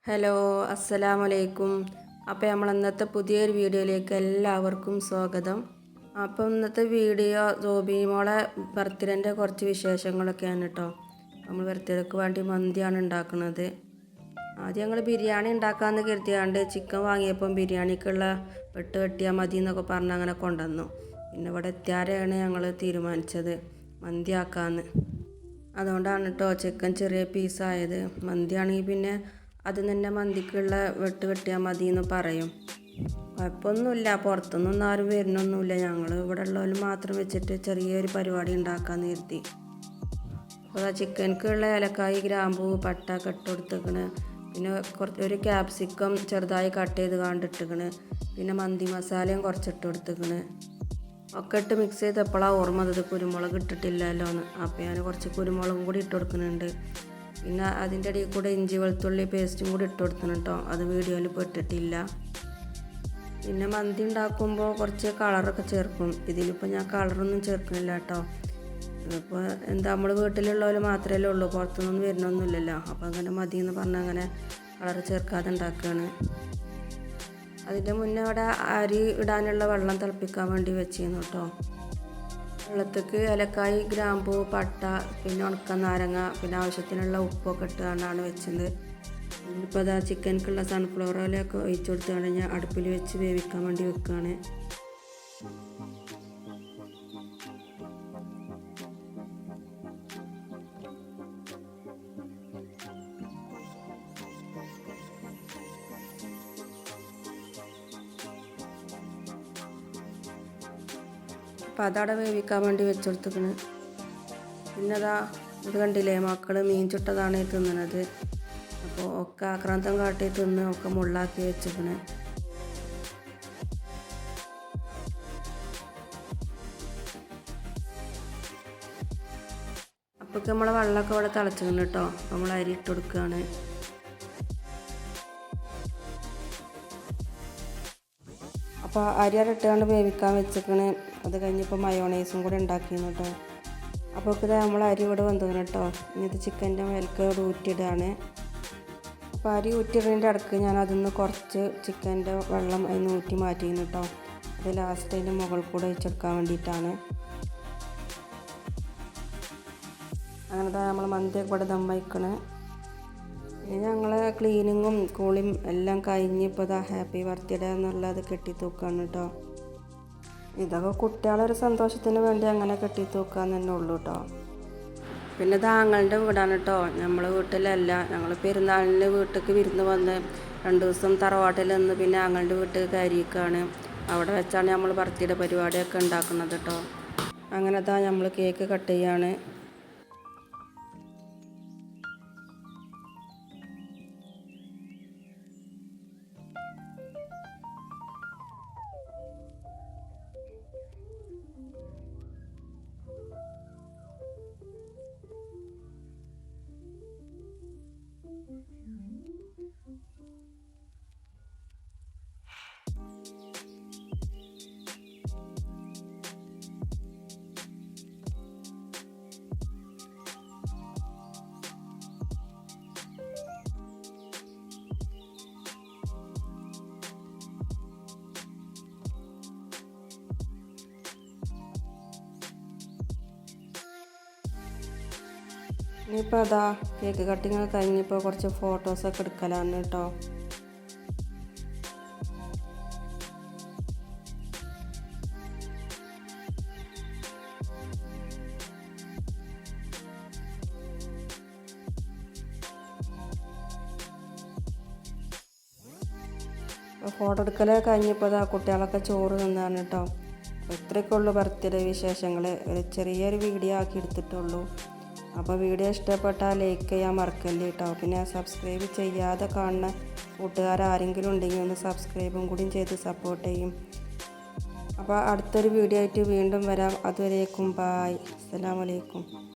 Hello അസ്സലാമലൈക്കും. അപ്പോൾ നമ്മൾ ഇന്നത്തെ പുതിയൊരു വീഡിയോയിലേക്ക് എല്ലാവർക്കും സ്വാഗതം. അപ്പോൾ ഇന്നത്തെ വീഡിയോ ജോബിമോളെ ബർത്ത്ഡേൻ്റെ കുറച്ച് വിശേഷങ്ങളൊക്കെയാണ് കേട്ടോ. നമ്മൾ ബർത്ത്ഡേക്ക് വേണ്ടി മന്തിയാണ് ഉണ്ടാക്കുന്നത്. ആദ്യം ഞങ്ങൾ ബിരിയാണി ഉണ്ടാക്കാമെന്ന് കരുതിയാണ്ട് ചിക്കൻ വാങ്ങിയപ്പം ബിരിയാണിക്കുള്ള വെട്ട് വെട്ടിയാൽ മതി എന്നൊക്കെ പറഞ്ഞ് അങ്ങനെ കൊണ്ടുവന്നു. പിന്നെ ഇവിടെ എത്തിയാരെയാണ് ഞങ്ങൾ തീരുമാനിച്ചത് മന്തി ആക്കാമെന്ന്. അതുകൊണ്ടാണ് കേട്ടോ ചിക്കൻ ചെറിയ പീസായത്. മന്തിയാണെങ്കിൽ പിന്നെ അത് തന്നെ മന്തിക്കുള്ള വെട്ടിയാൽ മതി എന്ന് പറയും. കുഴപ്പമൊന്നുമില്ല, പുറത്തുനിന്നൊന്നും ആരും വരുന്നൊന്നുമില്ല. ഞങ്ങൾ ഇവിടെ ഉള്ളവരും മാത്രം വെച്ചിട്ട് ചെറിയൊരു പരിപാടി ഉണ്ടാക്കാമെന്ന് കരുതി. അപ്പോൾ ആ ചിക്കൻക്കുള്ള ഏലക്കായ്, ഗ്രാമ്പൂ, പട്ട ഒക്കെ ഇട്ട് കൊടുത്തേക്കണ്. പിന്നെ ഒരു ക്യാപ്സിക്കം ചെറുതായി കട്ട് ചെയ്ത് കണ്ടിട്ടേക്കണ്. പിന്നെ മന്തി മസാലയും കുറച്ചിട്ട് കൊടുത്തേക്കണ്. ഒക്കെ ഇട്ട് മിക്സ് ചെയ്തപ്പോഴാണ് ഓർമ്മ അത് കുരുമുളക് ഇട്ടിട്ടില്ലല്ലോ എന്ന്. അപ്പോൾ ഞാൻ കുറച്ച് കുരുമുളകും കൂടി ഇട്ട് കൊടുക്കുന്നുണ്ട്. പിന്നെ അതിൻ്റെ ഇടയിൽ കൂടെ ഇഞ്ചി വെളുത്തുള്ളി പേസ്റ്റും കൂടി ഇട്ട് കൊടുക്കണം കേട്ടോ. അത് വീഡിയോയിൽ പെട്ടിട്ടില്ല. പിന്നെ മന്തി ഉണ്ടാക്കുമ്പോൾ കുറച്ച് കളറൊക്കെ ചേർക്കും. ഇതിലിപ്പോൾ ഞാൻ കളറൊന്നും ചേർക്കുന്നില്ല കേട്ടോ. ഇപ്പോൾ എന്താ നമ്മൾ വീട്ടിലുള്ളവർ മാത്രമേ ഉള്ളൂ, പുറത്തുനിന്നൊന്നും വരുന്നൊന്നുമില്ലല്ലോ. അപ്പോൾ അങ്ങനെ മതി എന്ന് പറഞ്ഞാൽ അങ്ങനെ കളർ ചേർക്കാതെ ഉണ്ടാക്കുകയാണ്. അതിൻ്റെ മുന്നേ അവിടെ അരി ഇടാനുള്ള വെള്ളം തിളപ്പിക്കാൻ വേണ്ടി വെച്ചിരുന്നു കേട്ടോ. വെള്ളത്തേക്ക് ഏലക്കായ്, ഗ്രാമ്പൂ, പട്ട, പിന്നെ ഉണക്ക നാരങ്ങ, പിന്നെ ആവശ്യത്തിനുള്ള ഉപ്പൊക്കെ ഇട്ടുകൊണ്ടാണ് വെച്ചത്. ഇപ്പോൾ അതാ ചിക്കൻക്കുള്ള സൺഫ്ലവർ ഓയിലൊക്കെ ഒഴിച്ചു കൊടുത്തുകൊണ്ട് ഞാൻ അടുപ്പിൽ വെച്ച് വേവിക്കാൻ വേണ്ടി വെക്കുകയാണ്. അപ്പോൾ അതവിടെ വേവിക്കാൻ വേണ്ടി വെച്ചെടുത്തിക്കണ്. പിന്നെ അതാ ഇത് കണ്ടില്ലേ, മക്കൾ മീൻ ചുട്ടതാണ് തിന്നണത്. അപ്പോൾ ഒക്കെ ആക്രാന്തം കാട്ടി തിന്ന് ഒക്കെ മുള്ളാക്കി വെച്ചിക്കണ്. അപ്പോഴൊക്കെ നമ്മളെ വെള്ളമൊക്കെ ഇവിടെ തിളച്ചിട്ടുണ്ട് കേട്ടോ. നമ്മൾ അരി ഇട്ട് കൊടുക്കുകയാണ്. അപ്പോൾ അരി ഇട്ടുകൊണ്ട് വേവിക്കാൻ വെച്ചിക്കണ്. അത് കഴിഞ്ഞപ്പോൾ മയോണൈസും കൂടെ ഉണ്ടാക്കിയിരുന്നു കേട്ടോ. അപ്പോൾ ഇത് നമ്മൾ അരി ഇവിടെ വന്നിരുന്നു കേട്ടോ. ഇനി ഇത് ചിക്കൻ്റെ മേലേക്ക് ഇവിടെ ഊറ്റിയിടുകയാണ്. അപ്പോൾ അരി ഊറ്റിയിടുന്നതിൻ്റെ ഇടയ്ക്ക് ഞാൻ അതിൽ കുറച്ച് ചിക്കൻ്റെ വെള്ളം അതിന് ഊറ്റി മാറ്റിയിരുന്നു കേട്ടോ. അത് ലാസ്റ്റ് അതിൻ്റെ മുകളിൽ കൂടെ വെച്ചെടുക്കാൻ വേണ്ടിയിട്ടാണ്. അങ്ങനെ നമ്മൾ മന്തിയൊക്കെ ഇവിടെ ദം വയ്ക്കണേ. പിന്നെ ഞങ്ങൾ ക്ലീനിങ്ങും കൂളിയും എല്ലാം കഴിഞ്ഞ് ഇപ്പോൾ ഇതാ ഹാപ്പി ബർത്ത്ഡേ എന്നുള്ളത് കെട്ടിത്തൂക്കാണ് കേട്ടോ. ഇതൊക്കെ കുട്ടികളൊരു സന്തോഷത്തിന് വേണ്ടി അങ്ങനെ കെട്ടിത്തൂക്കാൻ തന്നെ ഉള്ളൂ കേട്ടോ. പിന്നെ ഇത് ആങ്ങളുടെ വീടാണ് കേട്ടോ. നമ്മളെ വീട്ടിലല്ല. ഞങ്ങൾ പെരുന്നാളിന് വീട്ടിലേക്ക് വിരുന്ന് വന്ന് 2 ദിവസം തറവാട്ടിൽ നിന്ന് പിന്നെ ആങ്ങളുടെ വീട്ടിൽ കയറിയിരിക്കുകയാണ്. അവിടെ വെച്ചാണ് നമ്മൾ ബർത്ത്ഡേ പരിപാടിയൊക്കെ ഉണ്ടാക്കുന്നത് കേട്ടോ. അങ്ങനെ ഇതാ നമ്മൾ കേക്ക് കട്ട് ചെയ്യാണ്. ഇനിയിപ്പോൾ അതാ കേക്ക് കട്ടിങ് കഴിഞ്ഞപ്പോൾ കുറച്ച് ഫോട്ടോസൊക്കെ എടുക്കലാണ് കേട്ടോ. ഫോട്ടോ എടുക്കൽ കഴിഞ്ഞപ്പോൾ അതാ കുട്ടികളൊക്കെ ചോറ് തിന്നാണ് കേട്ടോ. ഇത്രയൊക്കെയുള്ളൂ ബർത്ത്ഡേ വിശേഷങ്ങൾ. ഒരു ചെറിയൊരു വീഡിയോ ആക്കി എടുത്തിട്ടുള്ളൂ. അപ്പോൾ വീഡിയോ ഇഷ്ടപ്പെട്ടാൽ ലൈക്ക് ചെയ്യാൻ മറക്കല്ലേ കേട്ടോ. പിന്നെ സബ്സ്ക്രൈബ് ചെയ്യാതെ കാണുന്ന കൂട്ടുകാരാരെങ്കിലും ഉണ്ടെങ്കിൽ ഒന്ന് സബ്സ്ക്രൈബും കൂടി ചെയ്ത് സപ്പോർട്ട് ചെയ്യും. അപ്പോൾ അടുത്തൊരു വീഡിയോ ആയിട്ട് വീണ്ടും വരാം. അതുവരേക്കും ബായ്. അസ്സലാമു അലൈക്കും.